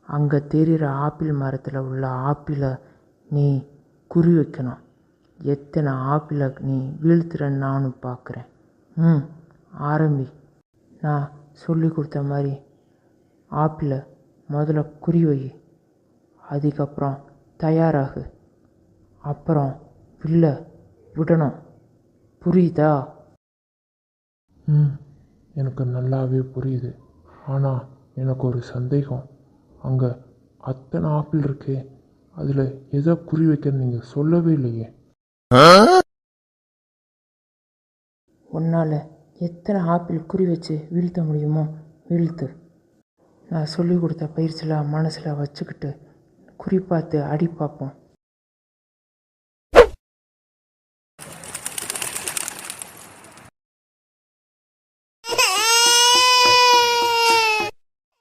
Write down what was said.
அங்கே தெரிகிற ஆப்பிள் மரத்தில் உள்ள ஆப்பிளை நீ குறி வைக்கணும். எத்தனை ஆப்பிளை நீ வீழ்த்துறன்னு நானும் பார்க்குறேன். ஆரம்பி. நான் சொல்லி கொடுத்த மாதிரி ஆப்பிளை முதல்ல குறி வை, அதுக்கப்புறம் தயாராகு, அப்புறம் வில்ல விடணும். புரியுதா? எனக்கு நல்லாவே புரியுது. ஆனால் எனக்கு ஒரு சந்தேகம். அங்கே அத்தனை ஆப்பிள் இருக்கே, அதில் எதை குறி வைக்க நீங்கள் சொல்லவே இல்லையே. உன்னால் எத்தனை ஆப்பிள் குறி வச்சு வீழ்த்த முடியுமோ வீழ்த்து. நான் சொல்லி கொடுத்த பயிற்சியில் மனசில் வச்சுக்கிட்டு குறி பார்த்து அடி பார்ப்போம்.